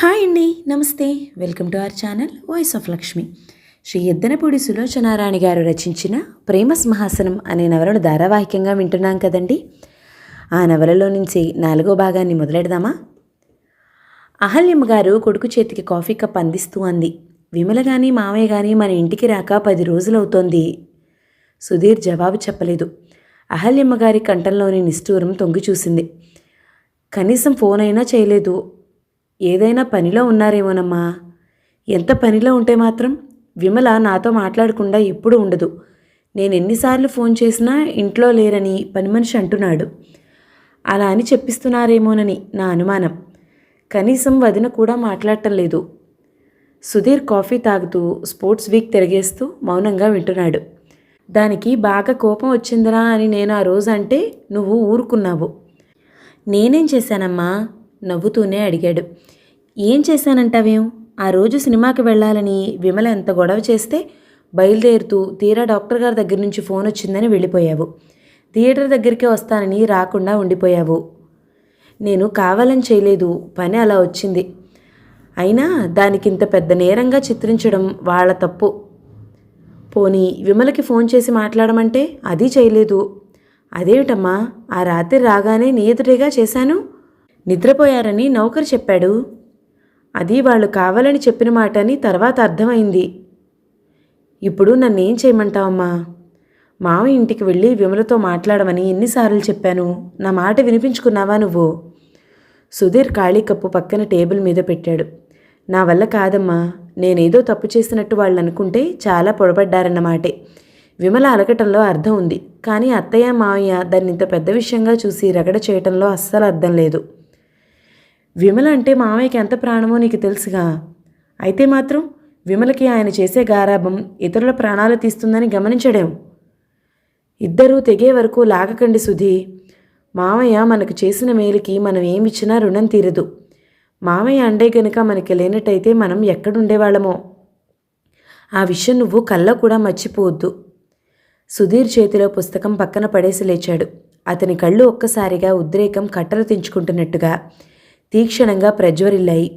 Hi అండి, నమస్తే. Welcome to our channel voice of Lakshmi. Shri Yaddanapudi Sulochanarani గారు రచించిన ప్రేమ సింహాసనం అనే నవలను ధారావాహికంగా వింటున్నాం కదండి. ఆ నవలలో నుంచి 4వ భాగాన్ని మొదలెడదామా? అహల్యమ్మ గారు కొడుకు చేతికి కాఫీ కప్ అందిస్తూ అంది. విమల కానీ మామయ్య కానీ మన ఇంటికి రాక 10 రోజులవుతోంది. సుధీర్ జవాబు చెప్పలేదు. అహల్యమ్మ గారి కంఠంలోని నిష్ఠూరం తొంగి చూసింది. కనీసం ఫోన్ అయినా చేయలేదు. ఏదైనా పనిలో ఉన్నారేమోనమ్మా. ఎంత పనిలో ఉంటే మాత్రం విమల నాతో మాట్లాడకుండా ఎప్పుడూ ఉండదు. నేను ఎన్నిసార్లు ఫోన్ చేసినా ఇంట్లో లేరని పని మనిషి అంటున్నాడు. అలా అని చెప్పిస్తున్నారేమోనని నా అనుమానం. కనీసం వదిన కూడా మాట్లాడటం లేదు. సుధీర్ కాఫీ తాగుతూ స్పోర్ట్స్ వీక్ తిరిగేస్తూ మౌనంగా వింటున్నాడు. దానికి బాగా కోపం వచ్చిందిరా అని నేను ఆ రోజు అంటే నువ్వు ఊరుకున్నావు. నేనేం చేశానమ్మా? నవ్వుతూనే అడిగాడు. ఏం చేశానంటావేం? ఆ రోజు సినిమాకి వెళ్ళాలని విమల ఎంత గొడవ చేస్తే బయలుదేరుతూ తీరా డాక్టర్ గారి దగ్గర నుంచి ఫోన్ వచ్చిందని వెళ్ళిపోయావు. థియేటర్ దగ్గరికి వస్తానని రాకుండా ఉండిపోయావు. నేను కావాలని చేయలేదు, పని అలా వచ్చింది. అయినా దానికి ఇంత పెద్ద నేరంగా చిత్రించడం వాళ్ళ తప్పు. పోనీ విమలకి ఫోన్ చేసి మాట్లాడమంటే అది చేయలేదు. అదేమిటమ్మా, ఆ రాత్రి రాగానే నీ ఎదురేగా చేశాను. నిద్రపోయారని నౌకరు చెప్పాడు. అది వాళ్ళు కావాలని చెప్పిన మాట అని తర్వాత అర్థమైంది. ఇప్పుడు నన్నేం చేయమంటావమ్మా? మామయ్య ఇంటికి వెళ్ళి విమలతో మాట్లాడమని ఎన్నిసార్లు చెప్పాను. నా మాట వినిపించుకున్నావా నువ్వు? సుధీర్ ఖాళీ కప్పు పక్కన టేబుల్ మీద పెట్టాడు. నా వల్ల కాదమ్మా. నేనేదో తప్పు చేసినట్టు వాళ్ళు అనుకుంటే చాలా పొడబడ్డారన్నమాటే. విమల అలకటంలో అర్థం ఉంది. కానీ అత్తయ్య మామయ్య దాన్ని ఇంత పెద్ద విషయంగా చూసి రగడ చేయటంలో అస్సలు అర్థం లేదు. విమల అంటే మామయ్యకి ఎంత ప్రాణమో నీకు తెలుసుగా. అయితే మాత్రం విమలకి ఆయన చేసే గారాబం ఇతరుల ప్రాణాలు తీస్తుందని గమనించడేం? ఇద్దరూ తెగే వరకు లాగకండి సుధీ. మామయ్య మనకు చేసిన మేలుకి మనం ఏమిచ్చినా రుణం తీరదు. మామయ్య అండే గనుక మనకి లేనట్టయితే మనం ఎక్కడుండేవాళ్ళమో. ఆ విషయం నువ్వు కల్లో కూడా మర్చిపోవద్దు. సుధీర్ చేతిలో పుస్తకం పక్కన పడేసి లేచాడు. అతని కళ్ళు ఒక్కసారిగా ఉద్రేకం కట్టలు తెంచుకుంటున్నట్టుగా తీక్షణంగా ప్రజ్వరిల్లాయి.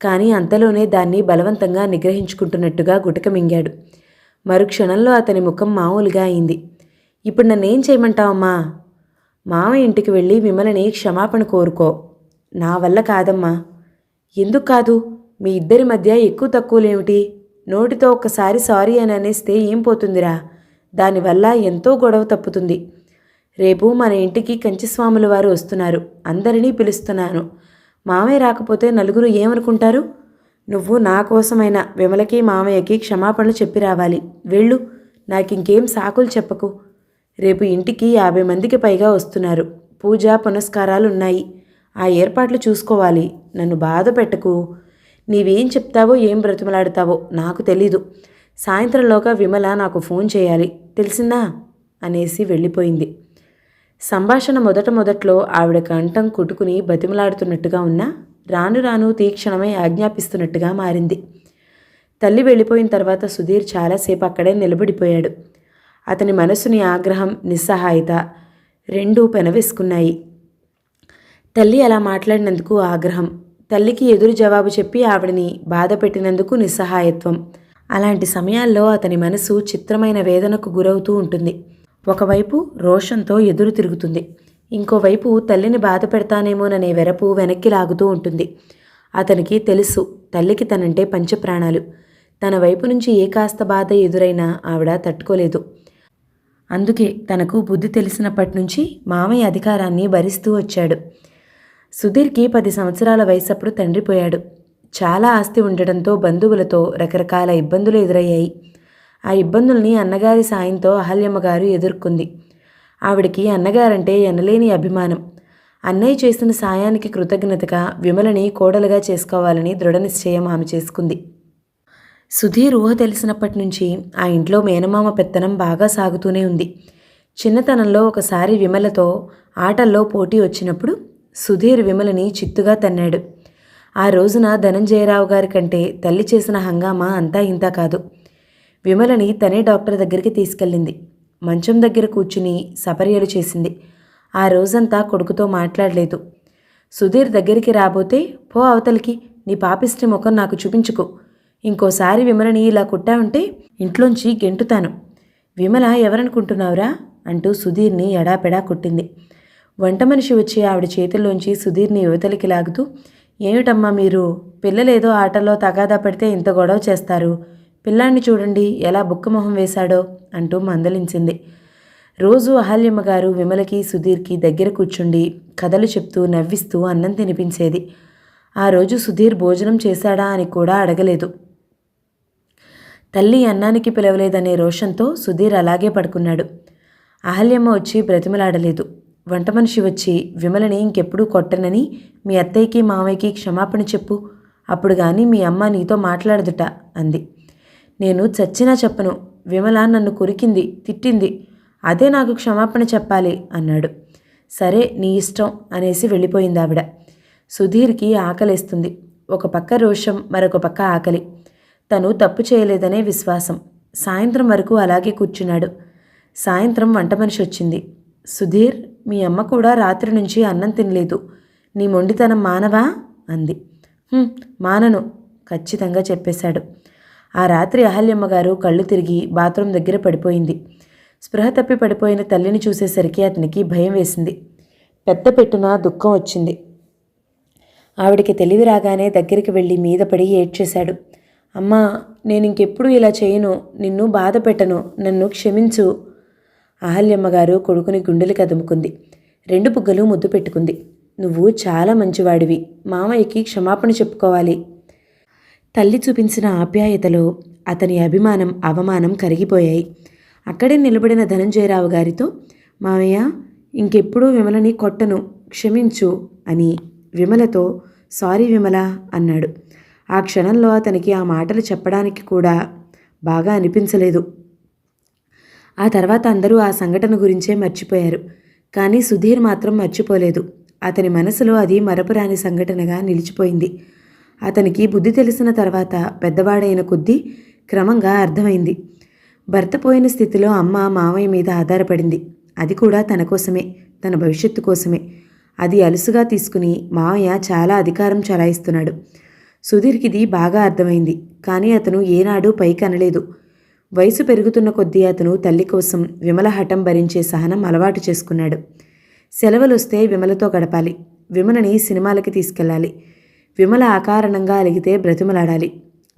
కానీ అంతలోనే దాన్ని బలవంతంగా నిగ్రహించుకుంటున్నట్టుగా గుటక మింగాడు. మరుక్షణంలో అతని ముఖం మామూలుగా అయింది. ఇప్పుడు నన్నేం చేయమంటావమ్మా? మామయ్య ఇంటికి వెళ్ళి విమలని క్షమాపణ కోరుకో. నా వల్ల కాదమ్మా. ఎందుకు కాదు? మీ ఇద్దరి మధ్య ఎక్కువ తక్కువలేమిటి? నోటితో ఒక్కసారి సారీ అని అనేస్తే ఏం పోతుందిరా? దానివల్ల ఎంతో గొడవ తప్పుతుంది. రేపు మన ఇంటికి కంచిస్వాముల వారు వస్తున్నారు. అందరినీ పిలుస్తున్నాను. మామయ్య రాకపోతే నలుగురు ఏమనుకుంటారు? నువ్వు నా కోసమైనా విమలకి మామయ్యకి క్షమాపణలు చెప్పి రావాలి. వెళ్ళు. నాకింకేం సాకులు చెప్పకు. రేపు ఇంటికి 50 మందికి పైగా వస్తున్నారు. పూజ పునస్కారాలు ఉన్నాయి. ఆ ఏర్పాట్లు చూసుకోవాలి. నన్ను బాధ పెట్టకు. నీవేం చెప్తావో ఏం బ్రతిమలాడతావో నాకు తెలీదు. సాయంత్రంలోగా విమల నాకు ఫోన్ చేయాలి, తెలిసిందా అనేసి వెళ్ళిపోయింది. సంభాషణ మొదట్లో ఆవిడ కంఠం కుటుకుని బతిమలాడుతున్నట్టుగా ఉన్నా రాను రాను తీక్షణమై ఆజ్ఞాపిస్తున్నట్టుగా మారింది. తల్లి వెళ్ళిపోయిన తర్వాత సుధీర్ చాలాసేపు అక్కడే నిలబడిపోయాడు. అతని మనసుని ఆగ్రహం, నిస్సహాయత రెండూ పెనవేసుకున్నాయి. తల్లి అలా మాట్లాడినందుకు ఆగ్రహం, తల్లికి ఎదురు జవాబు చెప్పి ఆవిడని బాధ పెట్టినందుకు నిస్సహాయత్వం. అలాంటి సమయాల్లో అతని మనసు చిత్రమైన వేదనకు గురవుతూ ఉంటుంది. ఒకవైపు రోషంతో ఎదురు తిరుగుతుంది. ఇంకోవైపు తల్లిని బాధ పెడతానేమోననే వెరపు వెనక్కి లాగుతూ ఉంటుంది. అతనికి తెలుసు, తల్లికి తనంటే పంచప్రాణాలు. తన వైపు నుంచి ఏ కాస్త బాధ ఎదురైనా ఆవిడ తట్టుకోలేదు. అందుకే తనకు బుద్ధి తెలిసినప్పటి నుంచి మామయ్య అధికారాన్ని భరిస్తూ వచ్చాడు. సుధీర్కి 10 సంవత్సరాల వయసప్పుడు తండ్రి పోయాడు. చాలా ఆస్తి ఉండటంతో బంధువులతో రకరకాల ఇబ్బందులు ఎదురయ్యాయి. ఆ ఇబ్బందుల్ని అన్నగారి సాయంతో అహల్యమ్మ గారు ఎదుర్కొంది. ఆవిడికి అన్నగారంటే ఎనలేని అభిమానం. అన్నయ్య చేసిన సాయానికి కృతజ్ఞతగా విమలని కోడలుగా చేసుకోవాలని దృఢ నిశ్చయం ఆమె చేసుకుంది. సుధీర్ ఊహ తెలిసినప్పటి నుంచి ఆ ఇంట్లో మేనమామ పెత్తనం బాగా సాగుతూనే ఉంది. చిన్నతనంలో ఒకసారి విమలతో ఆటల్లో పోటీ వచ్చినప్పుడు సుధీర్ విమలని చిత్తుగా తన్నాడు. ఆ రోజున ధనంజయరావు గారి కంటే తల్లి చేసిన హంగామా అంతా ఇంతా కాదు. విమలని తనే డాక్టర్ దగ్గరికి తీసుకెళ్ళింది. మంచం దగ్గర కూర్చుని సపర్యలు చేసింది. ఆ రోజంతా కొడుకుతో మాట్లాడలేదు. సుధీర్ దగ్గరికి రాబోతే పో అవతలికి, నీ పాపిష్టి ముఖం నాకు చూపించుకో. ఇంకోసారి విమలని ఇలా కొట్టావంటే ఇంట్లోంచి గెంటుతాను. విమల ఎవరనుకుంటున్నావురా అంటూ సుధీర్ని ఎడాపెడా కొట్టింది. వంట మనిషి వచ్చి ఆవిడ చేతుల్లోంచి సుధీర్ని యువతలికి లాగుతూ, ఏమిటమ్మా మీరు, పిల్లలేదో ఆటల్లో తగాదా పడితే ఇంత గొడవ చేస్తారు. పిల్లాన్ని చూడండి ఎలా బుక్కమొహం వేశాడో అంటూ మందలించింది. రోజు అహల్యమ్మ గారు విమలకి సుధీర్కి దగ్గర కూర్చుండి కథలు చెప్తూ నవ్విస్తూ అన్నం తినిపించేది. ఆ రోజు సుధీర్ భోజనం చేశాడా అని కూడా అడగలేదు. తల్లి అన్నానికి పిలవలేదనే రోషంతో సుధీర్ అలాగే పడుకున్నాడు. అహల్యమ్మ వచ్చి బ్రతిమలాడలేదు. వంట మనిషి వచ్చి, విమలని ఇంకెప్పుడూ కొట్టనని మీ అత్తయ్యకి మామయ్యకి క్షమాపణ చెప్పు, అప్పుడు కానీ మీ అమ్మ నీతో మాట్లాడదుట అంది. నేను చచ్చినా చెప్పను. విమల నన్ను కొరికింది, తిట్టింది, అదే నాకు క్షమాపణ చెప్పాలి అన్నాడు. సరే నీ ఇష్టం అనేసి వెళ్ళిపోయింది ఆవిడ. సుధీర్కి ఆకలేస్తుంది. ఒక పక్క రోషం, మరొక పక్క ఆకలి. తను తప్పు చేయలేదనే విశ్వాసం. సాయంత్రం వరకు అలాగే కూర్చున్నాడు. సాయంత్రం వంట మనిషి వచ్చింది. సుధీర్, మీ అమ్మ కూడా రాత్రి నుంచి అన్నం తినలేదు. నీ మొండితనం మానవా అంది. మానను ఖచ్చితంగా చెప్పేశాడు. ఆ రాత్రి అహల్యమ్మ గారు కళ్ళు తిరిగి బాత్రూం దగ్గర పడిపోయింది. స్పృహ తప్పి పడిపోయిన తల్లిని చూసేసరికి అతనికి భయం వేసింది. పెద్ద పెట్టున దుఃఖం వచ్చింది. ఆవిడికి తెలివి రాగానే దగ్గరికి వెళ్ళి మీద పడి ఏడ్చేశాడు. అమ్మా, నేనింకెప్పుడు ఇలా చేయను, నిన్ను బాధ పెట్టను, నన్ను క్షమించు. అహల్యమ్మగారు కొడుకుని గుండెలు కదుముకుంది. 2 బుగ్గలు ముద్దు పెట్టుకుంది. నువ్వు చాలా మంచివాడివి, మామయ్యకి క్షమాపణ చెప్పుకోవాలి. తల్లి చూపించిన ఆప్యాయతలో అతని అభిమానం అవమానం కరిగిపోయాయి. అక్కడే నిలబడిన ధనంజయరావు గారితో, మామయ్య ఇంకెప్పుడూ విమలని కొట్టను, క్షమించు అని విమలతో సారీ విమల అన్నాడు. ఆ క్షణంలో అతనికి ఆ మాటలు చెప్పడానికి కూడా బాగా అనిపించలేదు. ఆ తర్వాత అందరూ ఆ సంఘటన గురించే మర్చిపోయారు. కానీ సుధీర్ మాత్రం మర్చిపోలేదు. అతని మనసులో అది మరపురాని సంఘటనగా నిలిచిపోయింది. అతనికి బుద్ధి తెలిసిన తర్వాత పెద్దవాడైన కొద్దీ క్రమంగా అర్థమైంది. భర్త పోయిన స్థితిలో అమ్మ మామయ్య మీద ఆధారపడింది. అది కూడా తన కోసమే, తన భవిష్యత్తు కోసమే. అది అలుసుగా తీసుకుని మామయ్య చాలా అధికారం చలాయిస్తున్నాడు. సుధీర్కిది బాగా అర్థమైంది. కానీ అతను ఏనాడూ పైకి అనలేదు. వయసు పెరుగుతున్న కొద్దీ అతను తల్లి కోసం విమల హఠం భరించే సహనం అలవాటు చేసుకున్నాడు. సెలవులొస్తే విమలతో గడపాలి. విమలని సినిమాలకి తీసుకెళ్ళాలి. విమల అకారణంగా అలిగితే బ్రతిమలాడాలి.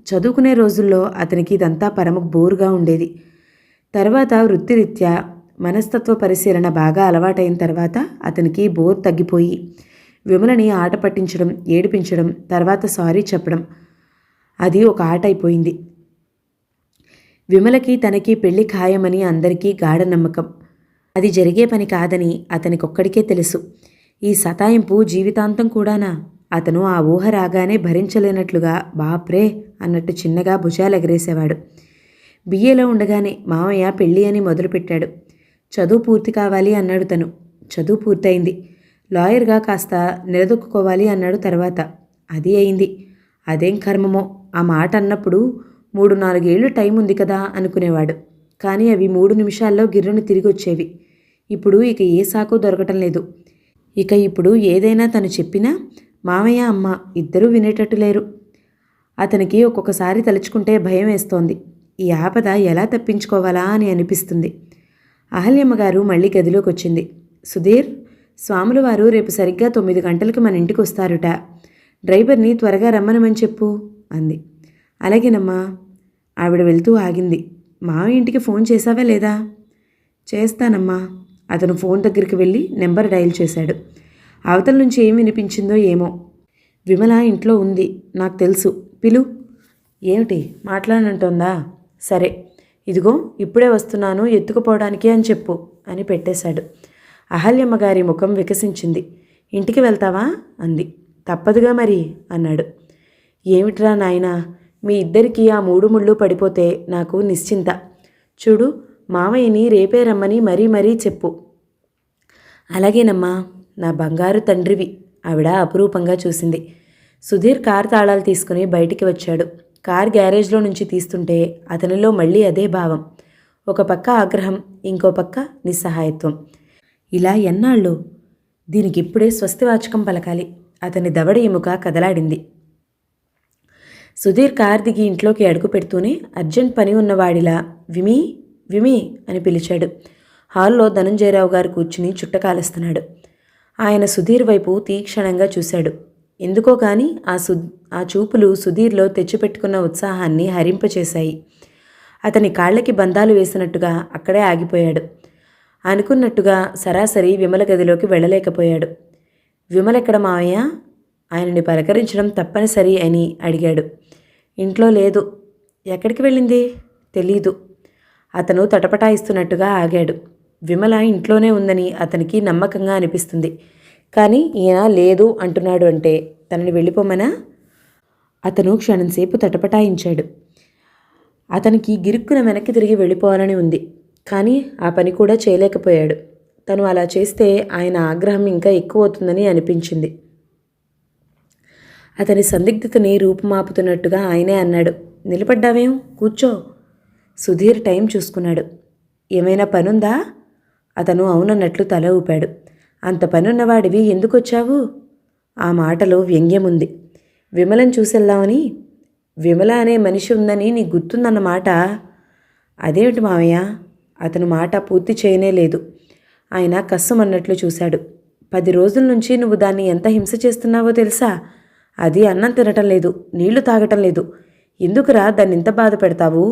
చదువుకునే రోజుల్లో అతనికి ఇదంతా పరమ బోరుగా ఉండేది. తర్వాత వృత్తిరీత్యా మనస్తత్వ పరిశీలన బాగా అలవాటైన తర్వాత అతనికి బోర్ తగ్గిపోయి విమలని ఆట పట్టించడం, ఏడిపించడం, తర్వాత సారీ చెప్పడం, అది ఒక ఆట అయిపోయింది. విమలకి తనకి పెళ్లి ఖాయమని అందరికీ గాఢ నమ్మకం. అది జరిగే పని కాదని అతనికొక్కడికే తెలుసు. ఈ సతాయింపు జీవితాంతం కూడానా? అతను ఆ ఊహ రాగానే భరించలేనట్లుగా బాప్రే అన్నట్టు చిన్నగా భుజాలెగరేసేవాడు. బిఏలో ఉండగానే మామయ్య పెళ్ళి అని మొదలుపెట్టాడు. చదువు పూర్తి కావాలి అన్నాడు తను. చదువు పూర్తయింది. లాయర్గా కాస్త నిలదొక్కుకోవాలి అన్నాడు తర్వాత. అది అయింది. అదేం కర్మమో, ఆ మాట అన్నప్పుడు 3-4 ఏళ్ళు టైం ఉంది కదా అనుకునేవాడు. కానీ అవి 3 నిమిషాల్లో గిర్రును తిరిగి వచ్చేవి. ఇప్పుడు ఇక ఏ సాకు దొరకటం లేదు. ఇప్పుడు ఏదైనా తను చెప్పినా మామయ్య అమ్మ ఇద్దరూ వినేటట్టు లేరు. అతనికి ఒక్కొక్కసారి తలుచుకుంటే భయం వేస్తోంది. ఈ ఆపద ఎలా తప్పించుకోవాలా అని అనిపిస్తుంది. అహల్యమ్మగారు మళ్ళీ గదిలోకి వచ్చింది. సుధీర్, స్వాముల వారు రేపు సరిగ్గా 9 గంటలకు మన ఇంటికి వస్తారుట. డ్రైవర్ని త్వరగా రమ్మనమని చెప్పు అంది. అలాగేనమ్మా. ఆవిడ వెళ్తూ ఆగింది. మామయ్య ఇంటికి ఫోన్ చేశావా లేదా? చేస్తానమ్మా. అతను ఫోన్ దగ్గరికి వెళ్ళి నెంబర్ డయల్ చేశాడు. అవతల నుంచి ఏం వినిపించిందో ఏమో. విమల ఇంట్లో ఉంది, నాకు తెలుసు, పిలు. ఏమిటి మాట్లాడనంటోందా? సరే, ఇదిగో ఇప్పుడే వస్తున్నాను, ఎత్తుకుపోవడానికి అని చెప్పు అని పెట్టేశాడు. అహల్యమ్మగారి ముఖం వికసించింది. ఇంటికి వెళ్తావా అంది. తప్పదుగా మరి అన్నాడు. ఏమిట్రా నాయనా, మీ ఇద్దరికీ ఆ 3 ముళ్ళు పడిపోతే నాకు నిశ్చింత. చూడు, మామయ్యని రేపే రమ్మని మరీ చెప్పు. అలాగేనమ్మా, నా బంగారు తండ్రివి. ఆవిడ అపురూపంగా చూసింది. సుధీర్ కారు తాళాలు తీసుకుని బయటికి వచ్చాడు. కార్ గ్యారేజ్లో నుంచి తీస్తుంటే అతనిలో మళ్ళీ అదే భావం. ఒక పక్క ఆగ్రహం, ఇంకో పక్క నిస్సహాయత్వం. ఇలా ఎన్నాళ్ళు? దీనికిప్పుడే స్వస్తివాచకం పలకాలి. అతని దవడ ఎముక కదలాడింది. సుధీర్ కార్ దిగి ఇంట్లోకి అడుగు పెడుతూనే అర్జెంట్ పని ఉన్నవాడిలా విమి విమి అని పిలిచాడు. హాల్లో ధనంజయరావు గారు కూర్చుని చుట్ట కాలుస్తున్నాడు. ఆయన సుధీర్ వైపు తీక్షణంగా చూశాడు. ఎందుకో కానీ ఆ చూపులు సుధీర్లో తెచ్చిపెట్టుకున్న ఉత్సాహాన్ని హరింపచేశాయి. అతని కాళ్ళకి బంధాలు వేసినట్టుగా అక్కడే ఆగిపోయాడు. అనుకున్నట్టుగా సరాసరి విమల గదిలోకి వెళ్ళలేకపోయాడు. విమలెక్కడ మావయ్య? ఆయనని పలకరించడం తప్పనిసరి అని అడిగాడు. ఇంట్లో లేదు. ఎక్కడికి వెళ్ళింది? తెలీదు. అతను తటపటాయిస్తున్నట్టుగా ఆగాడు. విమల ఇంట్లోనే ఉందని అతనికి నమ్మకంగా అనిపిస్తుంది. కానీ ఈయన లేదు అంటున్నాడు అంటే తనని వెళ్ళిపోమనా? అతను క్షణంసేపు తటపటాయించాడు. అతనికి గిరుక్కున వెనక్కి తిరిగి వెళ్ళిపోవాలని ఉంది. కానీ ఆ పని కూడా చేయలేకపోయాడు. తను అలా చేస్తే ఆయన ఆగ్రహం ఇంకా ఎక్కువ అవుతుందని అనిపించింది. అతని సందిగ్ధతని రూపుమాపుతున్నట్టుగా ఆయనే అన్నాడు. నిలబడ్డావేం? కూర్చో. సుధీర్ టైం చూసుకున్నాడు. ఏమైనా పనుందా? అతను అవునన్నట్లు తల ఊపాడు. అంత పనున్నవాడివి ఎందుకొచ్చావు? ఆ మాటలో వ్యంగ్యముంది. విమలను చూసెళ్దామని. విమల అనే మనిషి ఉందని నీకు గుర్తుందన్నమాట. అదేమిటి మావయ్య? అతను మాట పూర్తి చేయనే లేదు. ఆయన కస్సమన్నట్లు చూశాడు. 10 రోజుల నుంచి నువ్వు దాన్ని ఎంత హింస చేస్తున్నావో తెలుసా? అది అన్నం తినటం లేదు, నీళ్లు తాగటం లేదు. ఎందుకురా దాన్ని ఇంత బాధ పెడతావు?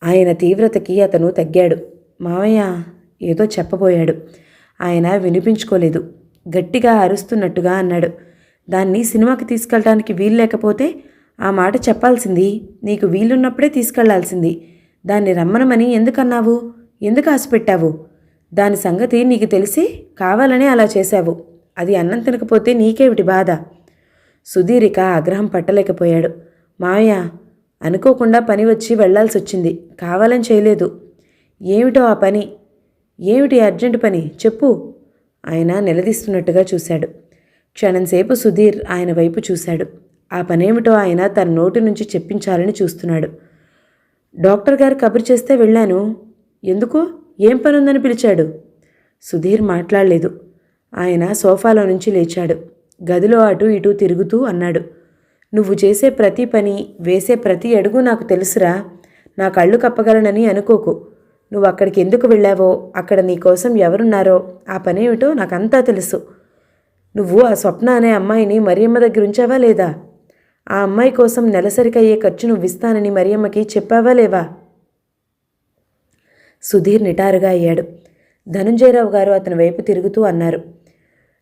ఆయన తీవ్రతకి అతను తగ్గాడు. మావయ్య ఏదో చెప్పబోయాడు. ఆయన వినిపించుకోలేదు. గట్టిగా అరుస్తున్నట్టుగా అన్నాడు. దాన్ని సినిమాకి తీసుకెళ్ళడానికి వీలు లేకపోతే ఆ మాట చెప్పాల్సింది. నీకు వీలున్నప్పుడే తీసుకెళ్లాల్సింది. దాన్ని రమ్మనమని ఎందుకన్నావు? ఎందుకు ఆశపెట్టావు? దాని సంగతి నీకు తెలిసి కావాలనే అలా చేశావు. అది అన్నం తినకపోతే నీకేమిటి బాధ? సుధీరిక ఆగ్రహం పట్టలేకపోయాడు. మావయ్య అనుకోకుండా పని వచ్చి వెళ్లాల్సి వచ్చింది. కావాలని చేయలేదు. ఏమిటో ఆ పని? ఏమిటి అర్జెంటు పని చెప్పు? ఆయన నిలదీస్తున్నట్టుగా చూశాడు. క్షణంసేపు సుధీర్ ఆయన వైపు చూశాడు. ఆ పనేమిటో ఆయన తన నోటి నుంచి చెప్పించాలని చూస్తున్నాడు. డాక్టర్ గారు కబురు చేస్తే వెళ్ళాను. ఎందుకు? ఏం పనుందని పిలిచాడు? సుధీర్ మాట్లాడలేదు. ఆయన సోఫాలో నుంచి లేచాడు. గదిలో అటు ఇటు తిరుగుతూ అన్నాడు. నువ్వు చేసే ప్రతి పని, వేసే ప్రతి అడుగు నాకు తెలుసురా. నా కళ్ళు కప్పగలనని అనుకోకు. నువ్వు అక్కడికి ఎందుకు వెళ్ళావో, అక్కడ నీకోసం ఎవరున్నారో, ఆ పనేమిటో నాకంతా తెలుసు. నువ్వు ఆ స్వప్న అనే అమ్మాయిని మరియమ్మ దగ్గర ఉంచావా లేదా? ఆ అమ్మాయి కోసం నెలసరికయ్యే ఖర్చు నువ్వు ఇస్తానని మరియమ్మకి చెప్పావా లేవా? సుధీర్ నిటారుగా అయ్యాడు. ధనంజయరావు గారు అతని వైపు తిరుగుతూ అన్నారు.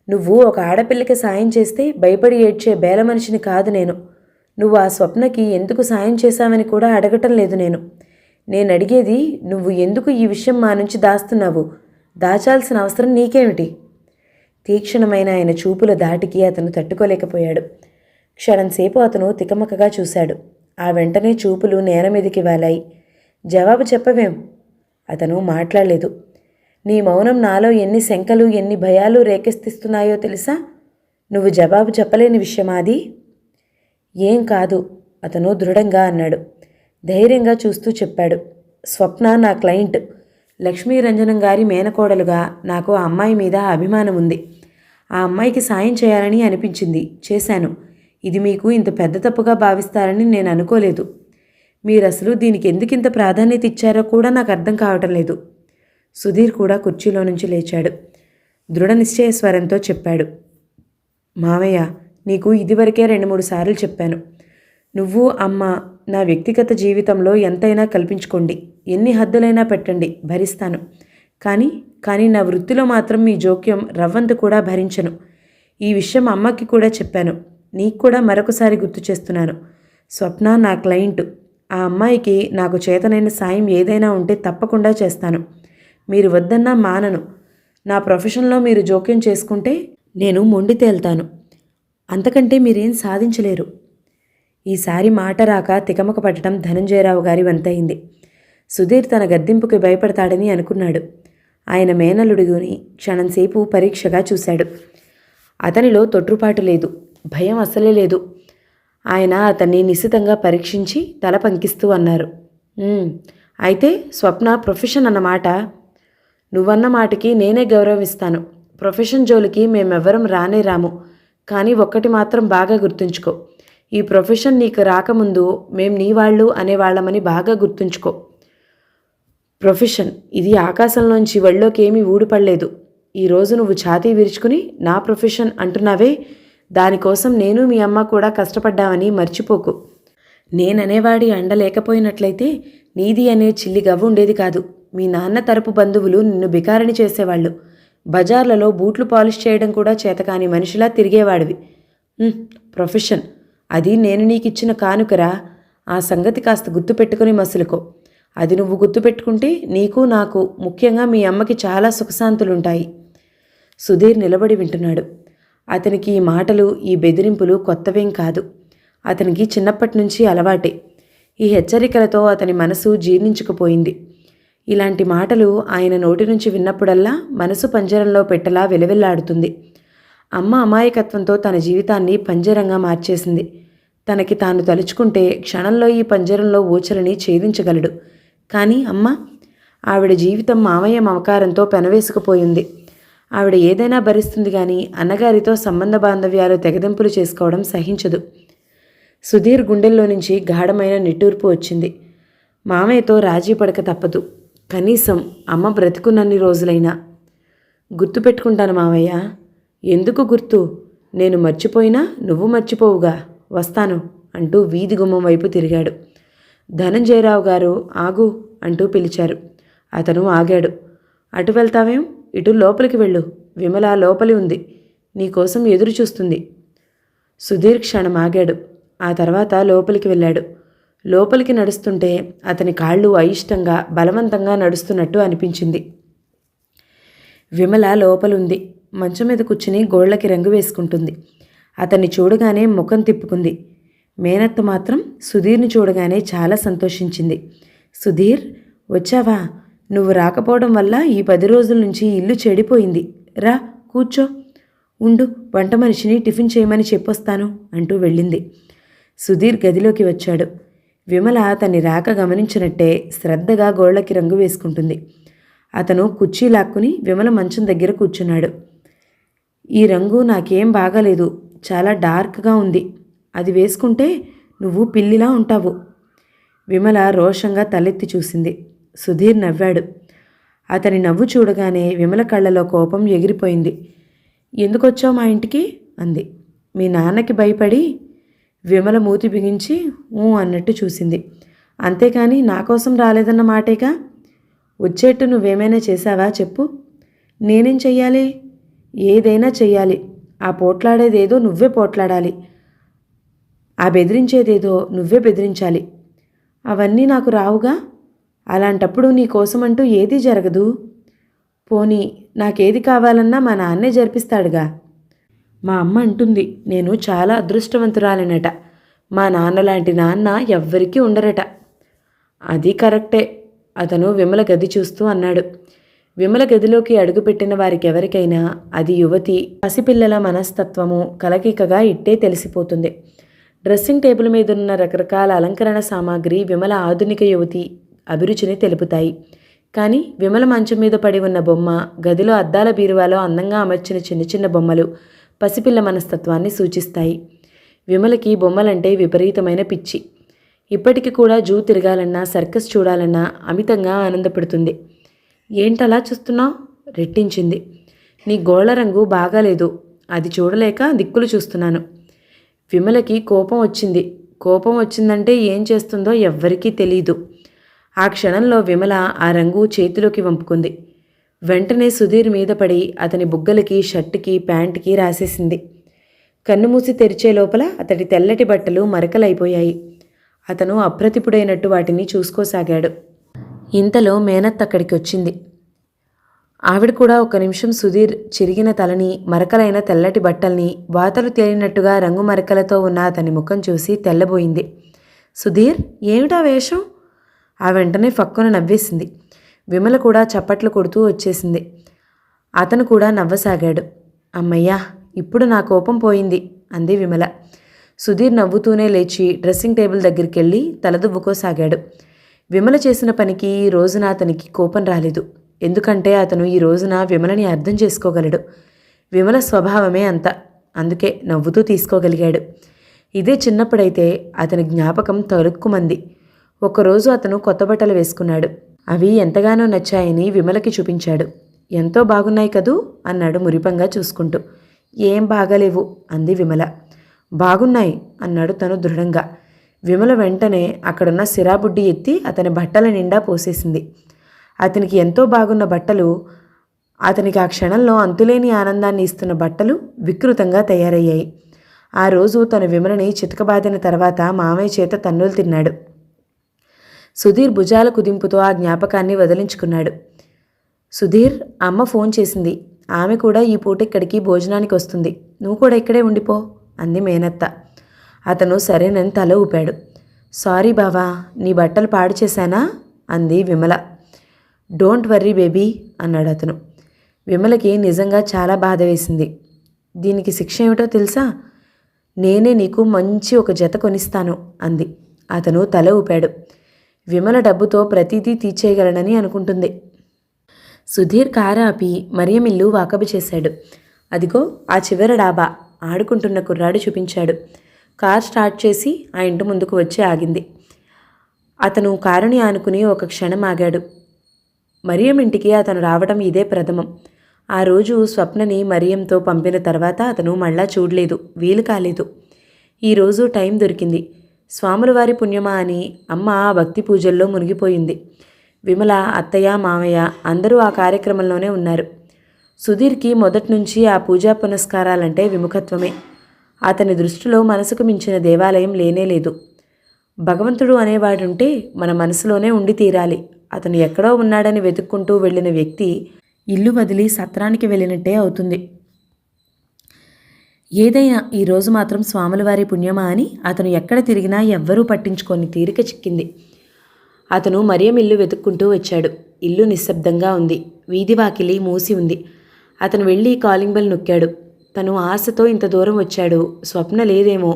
నువ్వు ఒక ఆడపిల్లకి సాయం చేస్తే భయపడి ఏడ్చే బేల మనిషిని కాదు నేను. నువ్వు ఆ స్వప్నకి ఎందుకు సాయం చేశావని కూడా అడగటం లేదు నేను అడిగేది, నువ్వు ఎందుకు ఈ విషయం మా నుంచి దాస్తున్నావు? దాచాల్సిన అవసరం నీకేమిటి? తీక్షణమైన ఆయన చూపుల దాటికి అతను తట్టుకోలేకపోయాడు. క్షణంసేపు అతను తికమకగా చూశాడు. ఆ వెంటనే చూపులు నేల మీదికి వాలాయి. జవాబు చెప్పవేం? అతను మాట్లాడలేదు. నీ మౌనం నాలో ఎన్ని శంకలు, ఎన్ని భయాలు రేకెత్తిస్తున్నాయో తెలుసా? నువ్వు జవాబు చెప్పలేని విషయమా అది? ఏం కాదు, అతను దృఢంగా అన్నాడు. ధైర్యంగా చూస్తూ చెప్పాడు. స్వప్న నా క్లయింట్. లక్ష్మీరంజనం గారి మేనకోడలుగా నాకు ఆ అమ్మాయి మీద అభిమానం ఉంది. ఆ అమ్మాయికి సాయం చేయాలని అనిపించింది, చేశాను. ఇది మీకు ఇంత పెద్ద తప్పుగా భావిస్తారని నేను అనుకోలేదు. మీరసలు దీనికి ఎందుకింత ప్రాధాన్యత ఇచ్చారో కూడా నాకు అర్థం కావటం లేదు. సుధీర్ కూడా కుర్చీలో నుంచి లేచాడు. దృఢ నిశ్చయ స్వరంతో చెప్పాడు. మావయ్య, నీకు ఇదివరకే 2-3 సార్లు చెప్పాను. నువ్వు అమ్మ నా వ్యక్తిగత జీవితంలో ఎంతైనా కల్పించుకోండి, ఎన్ని హద్దులైనా పెట్టండి, భరిస్తాను. కానీ నా వృత్తిలో మాత్రం మీ జోక్యం రవ్వంత కూడా భరించను. ఈ విషయం అమ్మకి కూడా చెప్పాను. నీకు కూడా మరొకసారి గుర్తు చేస్తున్నాను. స్వప్న నా క్లయింట్. ఆ అమ్మాయికి నాకు చేతనైన సాయం ఏదైనా ఉంటే తప్పకుండా చేస్తాను. మీరు వద్దన్నా మానను. నా ప్రొఫెషన్లో మీరు జోక్యం చేసుకుంటే నేను మొండి తేల్తాను. అంతకంటే మీరేం సాధించలేరు. ఈసారి మాట రాక తికమక పట్టడం ధనంజయరావు గారి వంతయింది. సుధీర్ తన గద్దింపుకి భయపడతాడని అనుకున్నాడు. ఆయన మేనలుడిని క్షణంసేపు పరీక్షగా చూశాడు. అతనిలో తొట్రుపాటు లేదు, భయం అసలే లేదు. ఆయన అతన్ని నిశితంగా పరీక్షించి తల పంకిస్తూ అన్నారు. అయితే స్వప్న ప్రొఫెషన్ అన్నమాట. నువ్వన్న మాటకి నేనే గౌరవిస్తాను. ప్రొఫెషన్ జోలికి మేమెవ్వరం రానే రాము. కానీ ఒక్కటి మాత్రం బాగా గుర్తుంచుకో, ఈ ప్రొఫెషన్ నీకు రాకముందు మేం నీ వాళ్ళు అనేవాళ్ళమని బాగా గుర్తుంచుకో. ప్రొఫెషన్ ఇది ఆకాశంలోంచి ఒళ్ళోకేమీ ఊడిపడలేదు. ఈరోజు నువ్వు ఛాతీ విరుచుకుని నా ప్రొఫెషన్ అంటున్నావే, దానికోసం నేను మీ అమ్మ కూడా కష్టపడ్డామని మర్చిపోకు. నేననేవాడి అండ లేకపోయినట్లయితే నీది అనే చిల్లి గవ్వ ఉండేది కాదు. మీ నాన్న తరపు బంధువులు నిన్ను బికారిని చేసేవాళ్ళు. బజార్లలో బూట్లు పాలిష్ చేయడం కూడా చేతకాని మనిషిలా తిరిగేవాడివి. ప్రొఫెషన్ అది నేను నీకిచ్చిన కానుకరా. ఆ సంగతి కాస్త గుర్తుపెట్టుకుని మసులుకో. అది నువ్వు గుర్తుపెట్టుకుంటే నీకు నాకు ముఖ్యంగా మీ అమ్మకి చాలా సుఖశాంతులుంటాయి. సుధీర్ నిలబడి వింటున్నాడు. అతనికి ఈ మాటలు, ఈ బెదిరింపులు కొత్తవేం కాదు. అతనికి చిన్నప్పటి నుంచి అలవాటే. ఈ హెచ్చరికలతో అతని మనసు జీర్ణించుకుపోయింది. ఇలాంటి మాటలు ఆయన నోటి నుంచి విన్నప్పుడల్లా మనసు పంజరంలో పెట్టలా విలవిల్లాడుతుంది. అమ్మ అమాయకత్వంతో తన జీవితాన్ని పంజరంగా మార్చేసింది. తనకి తాను తలుచుకుంటే క్షణంలో ఈ పంజరంలో ఊచలని ఛేదించగలడు. కానీ అమ్మ, ఆవిడ జీవితం మామయ్య మమకారంతో పెనవేసుకుపోయింది. ఆవిడ ఏదైనా భరిస్తుంది కానీ అన్నగారితో సంబంధ బాంధవ్యాలు తెగదెంపులు చేసుకోవడం సహించదు. సుధీర్ గుండెల్లో నుంచి గాఢమైన నిట్టూర్పు వచ్చింది. మామయ్యతో రాజీ పడక తప్పదు. కనీసం అమ్మ బ్రతికున్నన్ని రోజులైనా. గుర్తుపెట్టుకుంటాను మామయ్య. ఎందుకు గుర్తు? నేను మర్చిపోయినా నువ్వు మర్చిపోవుగా. వస్తాను అంటూ వీధి గుమ్మం వైపు తిరిగాడు. ధనంజయరావు గారు ఆగు అంటూ పిలిచారు. అతను ఆగాడు. అటు వెళ్తావేం? ఇటు లోపలికి వెళ్ళు. విమల లోపలి ఉంది, నీకోసం ఎదురు చూస్తుంది. సుధీర్ క్షణం ఆగాడు. ఆ తర్వాత లోపలికి వెళ్ళాడు. లోపలికి నడుస్తుంటే అతని కాళ్ళు అయిష్టంగా బలవంతంగా నడుస్తున్నట్టు అనిపించింది. విమల లోపలుంది. మంచం మీద కూర్చుని గోళ్లకి రంగు వేసుకుంటుంది. అతన్ని చూడగానే ముఖం తిప్పుకుంది. మేనత్త మాత్రం సుధీర్ని చూడగానే చాలా సంతోషించింది. సుధీర్, వచ్చావా? నువ్వు రాకపోవడం వల్ల ఈ 10 రోజుల నుంచి ఇల్లు చెడిపోయింది. రా కూర్చో. ఉండు, వంట మనిషిని టిఫిన్ చేయమని చెప్పొస్తాను అంటూ వెళ్ళింది. సుధీర్ గదిలోకి వచ్చాడు. విమల అతన్ని రాక గమనించినట్టే శ్రద్ధగా గోళ్లకి రంగు వేసుకుంటుంది. అతను కుర్చీ లాక్కుని విమల మంచం దగ్గర కూర్చున్నాడు. ఈ రంగు నాకేం బాగాలేదు, చాలా డార్క్గా ఉంది. అది వేసుకుంటే నువ్వు పిల్లిలా ఉంటావు. విమల రోషంగా తలెత్తి చూసింది. సుధీర్ నవ్వాడు. అతని నవ్వు చూడగానే విమల కళ్ళలో కోపం ఎగిరిపోయింది. ఎందుకొచ్చావు మా ఇంటికి అంది. మీ నాన్నకి భయపడి. విమల మూతి బిగించి అన్నట్టు చూసింది. అంతేకాని నా కోసం రాలేదన్న మాటేగా. వచ్చేట్టు నువ్వేమైనా చేశావా చెప్పు. నేనేం చెయ్యాలి? ఏదైనా చెయ్యాలి. ఆ పోట్లాడేదేదో నువ్వే పోట్లాడాలి. ఆ బెదిరించేదేదో నువ్వే బెదిరించాలి. అవన్నీ నాకు రావుగా. అలాంటప్పుడు నీ కోసమంటూ ఏదీ జరగదు. పోనీ నాకేది కావాలన్నా మా నాన్నే జరిపిస్తాడుగా. మా అమ్మ అంటుంది నేను చాలా అదృష్టవంతురాలినట. మా నాన్నలాంటి నాన్న ఎవ్వరికీ ఉండరట. అది కరెక్టే, అతను విమల గది చూస్తూ అన్నాడు. విమల గదిలోకి అడుగుపెట్టిన వారికెవరికైనా అది యువతి, పసిపిల్లల మనస్తత్వము కలకికగా ఇట్టే తెలిసిపోతుంది. డ్రెస్సింగ్ టేబుల్ మీదున్న రకరకాల అలంకరణ సామాగ్రి విమల ఆధునిక యువతి అభిరుచిని తెలుపుతాయి. కానీ విమల మంచం మీద పడి ఉన్న బొమ్మ, గదిలో అద్దాల బీరువాలో అందంగా అమర్చిన చిన్న చిన్న బొమ్మలు పసిపిల్ల మనస్తత్వాన్ని సూచిస్తాయి. విమలకి బొమ్మలంటే విపరీతమైన పిచ్చి. ఇప్పటికి కూడా జూ తిరగాలన్నా, సర్కస్ చూడాలన్నా అమితంగా ఆనందపడుతుంది. ఏంటలా చూస్తున్నావు? రెట్టించింది. నీ గోళ్ల రంగు బాగాలేదు, అది చూడలేక దిక్కులు చూస్తున్నాను. విమలకి కోపం వచ్చింది. కోపం వచ్చిందంటే ఏం చేస్తుందో ఎవ్వరికీ తెలీదు. ఆ క్షణంలో విమల ఆ రంగు చేతిలోకి వంపుకుంది. వెంటనే సుధీర్ మీద పడి అతని బుగ్గలకి, షర్టుకి, ప్యాంటుకి రాసేసింది. కన్నుమూసి తెరిచే లోపల అతడి తెల్లటి బట్టలు మరకలైపోయాయి. అతను అప్రతిపుడైనట్టు వాటిని చూసుకోసాగాడు. ఇంతలో మేనత్ అక్కడికి వచ్చింది. ఆవిడ కూడా ఒక నిమిషం సుధీర్ చిరిగిన తలని, మరకలైన తెల్లటి బట్టల్ని, వాతలు తేలినట్టుగా రంగు మరకలతో ఉన్న అతని ముఖం చూసి తెల్లబోయింది. సుధీర్, ఏమిటా వేషం? ఆ వెంటనే ఫక్కున నవ్వేసింది. విమల కూడా చప్పట్లు కొడుతూ వచ్చేసింది. అతను కూడా నవ్వసాగాడు. అమ్మయ్యా, ఇప్పుడు నా కోపం పోయింది అంది విమల. సుధీర్ నవ్వుతూనే లేచి డ్రెస్సింగ్ టేబుల్ దగ్గరికి వెళ్ళి తలదువ్వుకోసాగాడు. విమల చేసిన పనికి ఈ రోజున అతనికి కోపం రాలేదు. ఎందుకంటే అతను ఈ రోజున విమలని అర్థం చేసుకోగలడు. విమల స్వభావమే అంత. అందుకే నవ్వుతూ తీసుకోగలిగాడు. ఇదే చిన్నప్పుడైతే అతని జ్ఞాపకం తరుక్కుమంది. ఒకరోజు అతను కొత్త బట్టలు వేసుకున్నాడు. అవి ఎంతగానో నచ్చాయని విమలకి చూపించాడు. ఎంతో బాగున్నాయి కదూ అన్నాడు మురిపంగా చూసుకుంటూ. ఏం బాగాలేవు అంది విమల. బాగున్నాయి అన్నాడు తను దృఢంగా. విమల వెంటనే అక్కడున్న సిరాబుడ్డి ఎత్తి అతని బట్టల నిండా పోసేసింది. అతనికి ఎంతో బాగున్న బట్టలు, అతనికి ఆ క్షణంలో అంతులేని ఆనందాన్ని ఇస్తున్న బట్టలు వికృతంగా తయారయ్యాయి. ఆ రోజు తను విమలని చితకబాదిన తర్వాత మామయ్య చేత తన్నులు తిన్నాడు. సుధీర్ భుజాల కుదింపుతో ఆ జ్ఞాపకాన్ని వదిలించుకున్నాడు. సుధీర్, అమ్మ ఫోన్ చేసింది. ఆమె కూడా ఈ పూట ఇక్కడికి భోజనానికి వస్తుంది. నువ్వు కూడా ఇక్కడే ఉండిపో అంది మేనత్త. అతను సరేనని తల ఊపాడు. సారీ బావా, నీ బట్టలు పాడు చేశానా అంది విమల. డోంట్ వర్రీ బేబీ అన్నాడు అతను. విమలకి నిజంగా చాలా బాధ వేసింది. దీనికి శిక్ష ఏమిటో తెలుసా? నేనే నీకు మంచి ఒక జత కొనిస్తాను అంది. అతను తల ఊపాడు. విమల డబ్బుతో ప్రతిదీ తీర్చేయగలనని అనుకుంటుంది. సుధీర్ కారు ఆపి మరియం ఇల్లు వాకబు చేశాడు. అదిగో ఆ చివర డాబా, ఆడుకుంటున్న కుర్రాడు చూపించాడు. కార్ స్టార్ట్ చేసి ఆ ఇంటి ముందుకు వచ్చి ఆగింది. అతను కారుని ఆనుకుని ఒక క్షణం ఆగాడు. మరియం ఇంటికి అతను రావడం ఇదే ప్రథమం. ఆ రోజు స్వప్నని మరియంతో పంపిన తర్వాత అతను మళ్ళా చూడలేదు, వీలు కాలేదు. ఈరోజు టైం దొరికింది. స్వాముల వారి పుణ్యమా అని అమ్మ ఆ భక్తి పూజల్లో మునిగిపోయింది. విమల, అత్తయ్య, మామయ్య అందరూ ఆ కార్యక్రమంలోనే ఉన్నారు. సుధీర్కి మొదటి నుంచి ఆ పూజా పునస్కారాలంటే విముఖత్వమే. అతని దృష్టిలో మనసుకు మించిన దేవాలయం లేనేలేదు. భగవంతుడు అనేవాడుంటే మన మనసులోనే ఉండి తీరాలి. అతను ఎక్కడో ఉన్నాడని వెతుక్కుంటూ వెళ్ళిన వ్యక్తి ఇల్లు వదిలి సత్రానికి వెళ్ళినట్టే అవుతుంది. ఏదైనా ఈరోజు మాత్రం స్వాముల వారి పుణ్యమా అని అతను ఎక్కడ తిరిగినా ఎవ్వరూ పట్టించుకొని తీరిక చిక్కింది. అతను మరియం ఇల్లు వెతుక్కుంటూ వచ్చాడు. ఇల్లు నిశ్శబ్దంగా ఉంది. వీధి వాకిలి మూసి ఉంది. అతను వెళ్ళి కాలింగ్ బెల్ నొక్కాడు. తను ఆశతో ఇంత దూరం వచ్చాడు. స్వప్న లేదేమో,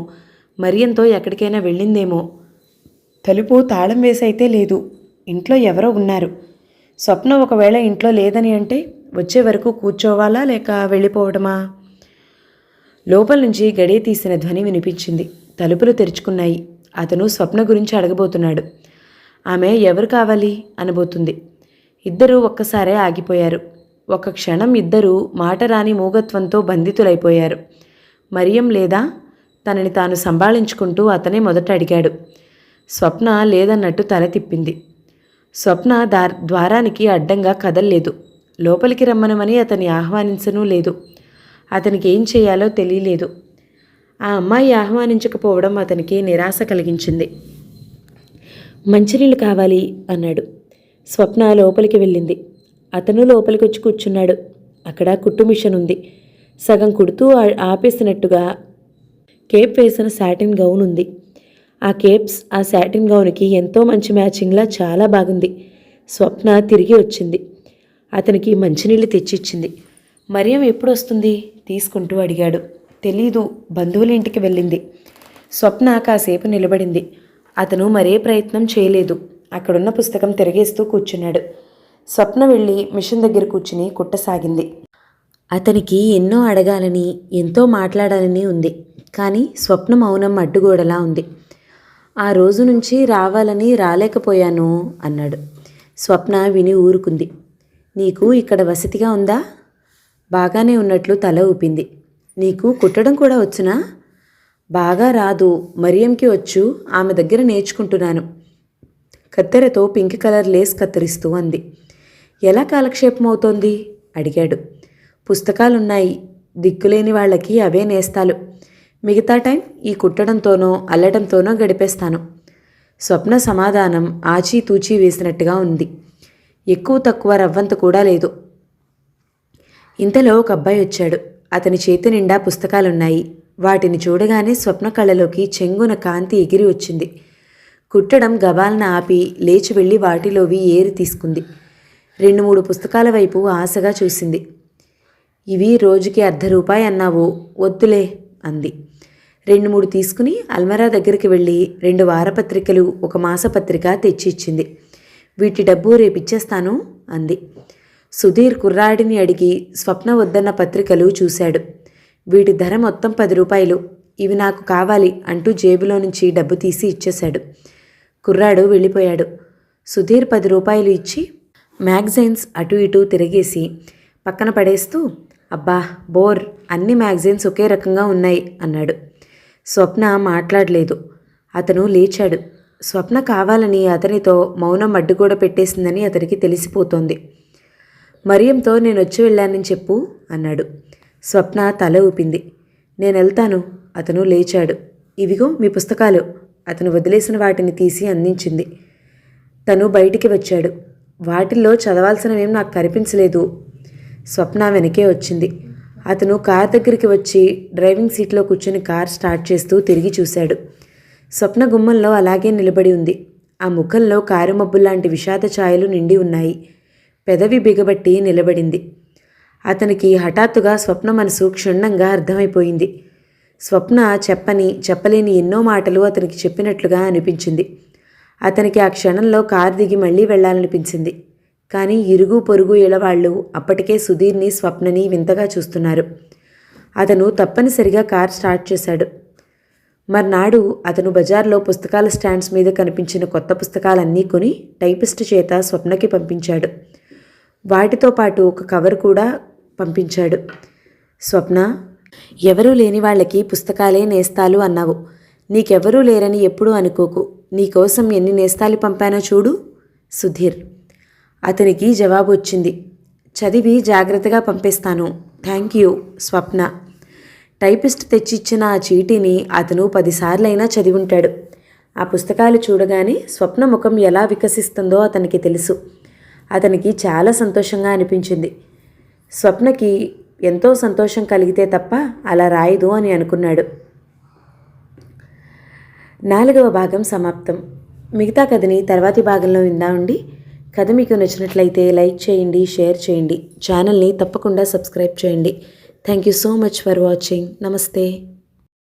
మరియంతో ఎక్కడికైనా వెళ్ళిందేమో. తలుపు తాళం వేసైతే లేదు. ఇంట్లో ఎవరో ఉన్నారు. స్వప్న ఒకవేళ ఇంట్లో లేదని అంటే వచ్చే వరకు కూర్చోవాలా లేక వెళ్ళిపోవడమా? లోపల నుంచి గడియ తీసిన ధ్వని వినిపించింది. తలుపులు తెరుచుకున్నాయి. అతను స్వప్న గురించి అడగబోతున్నాడు. ఆమె ఎవరు కావాలి అనబోతుంది. ఇద్దరూ ఒక్కసారే ఆగిపోయారు. ఒక క్షణం ఇద్దరూ మాట రాని మూగత్వంతో బంధితులైపోయారు. మరియం లేదా? తనని తాను సంభాళించుకుంటూ అతనే మొదట అడిగాడు. స్వప్న లేదన్నట్టు తల తిప్పింది. స్వప్న ద్వారానికి అడ్డంగా కదల్లేదు. లోపలికి రమ్మనమని అతన్ని ఆహ్వానించనూ లేదు. అతనికి ఏం చేయాలో తెలియలేదు. ఆ అమ్మాయి ఆహ్వానించకపోవడం అతనికి నిరాశ కలిగించింది. మంచినీళ్ళు కావాలి అన్నాడు. స్వప్న లోపలికి వెళ్ళింది. అతను లోపలికి వచ్చి కూర్చున్నాడు. అక్కడ కుట్టు మిషన్ ఉంది. సగం కుడుతూ ఆపేసినట్టుగా కేప్ వేసిన సాటిన్ గౌన్ ఉంది. ఆ కేప్స్ ఆ సాటిన్ గౌన్కి ఎంతో మంచి మ్యాచింగ్లా చాలా బాగుంది. స్వప్న తిరిగి వచ్చింది. అతనికి మంచినీళ్ళు తెచ్చిచ్చింది. మరియం ఎప్పుడు వస్తుంది తీసుకుంటూ అడిగాడు. తెలీదు, బంధువుల ఇంటికి వెళ్ళింది. స్వప్న కాసేపు నిలబడింది. అతను మరే ప్రయత్నం చేయలేదు. అక్కడున్న పుస్తకం తిరగేస్తూ కూర్చున్నాడు. స్వప్న వెళ్ళి మిషన్ దగ్గర కూర్చుని కుట్టసాగింది. అతనికి ఎన్నో అడగాలని, ఎంతో మాట్లాడాలని ఉంది. కానీ స్వప్న మౌనం అడ్డుగోడలా ఉంది. ఆ రోజు నుంచి రావాలని రాలేకపోయాను అన్నాడు. స్వప్న విని ఊరుకుంది. నీకు ఇక్కడ వసతిగా ఉందా? బాగానే ఉన్నట్లు తల ఊపింది. నీకు కుట్టడం కూడా వచ్చునా? బాగా రాదు, మరియంకి వచ్చు. ఆమె దగ్గర నేర్చుకుంటున్నాను. కత్తెరతో పింక్ కలర్ లేస్ కత్తిరిస్తూ అంది. ఎలా కాలక్షేపం అవుతోంది అడిగాడు. పుస్తకాలున్నాయి. దిక్కులేని వాళ్ళకి అవే నేస్తాలు. మిగతా టైం ఈ కుట్టడంతోనో అల్లడంతోనో గడిపేస్తాను. స్వప్న సమాధానం ఆచీతూచీ వేసినట్టుగా ఉంది. ఎక్కువ తక్కువ రవ్వంత కూడా లేదు. ఇంతలో ఒక అబ్బాయి వచ్చాడు. అతని చేతి నిండా పుస్తకాలున్నాయి. వాటిని చూడగానే స్వప్న కళ్ళలోకి చెంగున కాంతి ఎగిరి వచ్చింది. కుట్టడం గబాలన ఆపి లేచి వెళ్ళి వాటిలోవి ఏరి తీసుకుంది. 2-3 పుస్తకాల వైపు ఆశగా చూసింది. ఇవి రోజుకి ₹1/2 అన్నావు, వద్దులే అంది. 2-3 తీసుకుని అల్మరా దగ్గరికి వెళ్ళి 2 వారపత్రికలు, 1 మాసపత్రిక తెచ్చి ఇచ్చింది. వీటి డబ్బు రేపిచ్చేస్తాను అంది. సుధీర్ కుర్రాడిని అడిగి స్వప్న వద్దన్న పత్రికలు చూశాడు. వీటి ధర మొత్తం ₹10. ఇవి నాకు కావాలి అంటూ జేబులో నుంచి డబ్బు తీసి ఇచ్చేశాడు. కుర్రాడు వెళ్ళిపోయాడు. సుధీర్ 10 రూపాయలు ఇచ్చి మ్యాగజైన్స్ అటు ఇటు తిరిగేసి పక్కన పడేస్తూ, అబ్బా బోర్, అన్ని మ్యాగజైన్స్ ఒకే రకంగా ఉన్నాయి అన్నాడు. స్వప్న మాట్లాడలేదు. అతను లేచాడు. స్వప్న కావాలని అతనితో మౌనం అడ్డుగోడ పెట్టేసిందని అతనికి తెలిసిపోతోంది. మరియంతో నేను వచ్చి వెళ్ళానని చెప్పు అన్నాడు. స్వప్న తల ఊపింది. నేను వెళ్తాను. అతను లేచాడు. ఇవిగో మీ పుస్తకాలు. అతను వదిలేసిన వాటిని తీసి అందించింది. తను బయటికి వచ్చాడు. వాటిల్లో చదవాల్సినవేం నాకు కనిపించలేదు. స్వప్న వెనకే వచ్చింది. అతను కార్ దగ్గరికి వచ్చి డ్రైవింగ్ సీట్లో కూర్చుని కార్ స్టార్ట్ చేస్తూ తిరిగి చూశాడు. స్వప్న గుమ్మంలో అలాగే నిలబడి ఉంది. ఆ ముఖంలో కారు మబ్బుల్లాంటి విషాద ఛాయలు నిండి ఉన్నాయి. పెదవి బిగబట్టి నిలబడింది. అతనికి హఠాత్తుగా స్వప్న మనసు క్షుణ్ణంగా అర్థమైపోయింది. స్వప్న చెప్పలేని ఎన్నో మాటలు అతనికి చెప్పినట్లుగా అనిపించింది. అతనికి ఆ క్షణంలో కారు దిగి మళ్ళీ వెళ్లాలనిపించింది. కానీ ఇరుగు పొరుగు ఇళ్ళవాళ్ళు అప్పటికే సుధీర్ని, స్వప్నని వింతగా చూస్తున్నారు. అతను తప్పనిసరిగా కార్ స్టార్ట్ చేశాడు. మర్నాడు అతను బజార్లో పుస్తకాల స్టాండ్స్ మీద కనిపించిన కొత్త పుస్తకాలన్నీ కొని టైపిస్ట్ చేత స్వప్నకి పంపించాడు. వాటితో పాటు ఒక కవర్ కూడా పంపించాడు. స్వప్న, ఎవరూ లేని వాళ్ళకి పుస్తకాలే నేస్తాలు అన్నావు. నీకెవరూ లేరని ఎప్పుడూ అనుకోకు. నీకోసం ఎన్ని నేస్తాలు పంపానో చూడు. సుధీర్. అతనికి జవాబు వచ్చింది. చదివి జాగ్రత్తగా పంపేస్తాను. Thank you. స్వప్న. టైపిస్ట్ తెచ్చిచ్చిన ఆ చీటీని అతను 10 సార్లైనా చదివి ఉంటాడు. ఆ పుస్తకాలు చూడగానే స్వప్న ముఖం ఎలా వికసిస్తుందో అతనికి తెలుసు. అతనికి చాలా సంతోషంగా అనిపించింది. స్వప్నకి ఎంతో సంతోషం కలిగితే తప్ప అలా రాయదు అని అనుకున్నాడు. 4వ భాగం సమాప్తం. మిగతా కథని తర్వాతి భాగంలో విందామండి. కథ మీకు నచ్చినట్లయితే లైక్ చేయండి, షేర్ చేయండి. ఛానల్ని తప్పకుండా సబ్స్క్రైబ్ చేయండి. Thank you so much for watching. నమస్తే.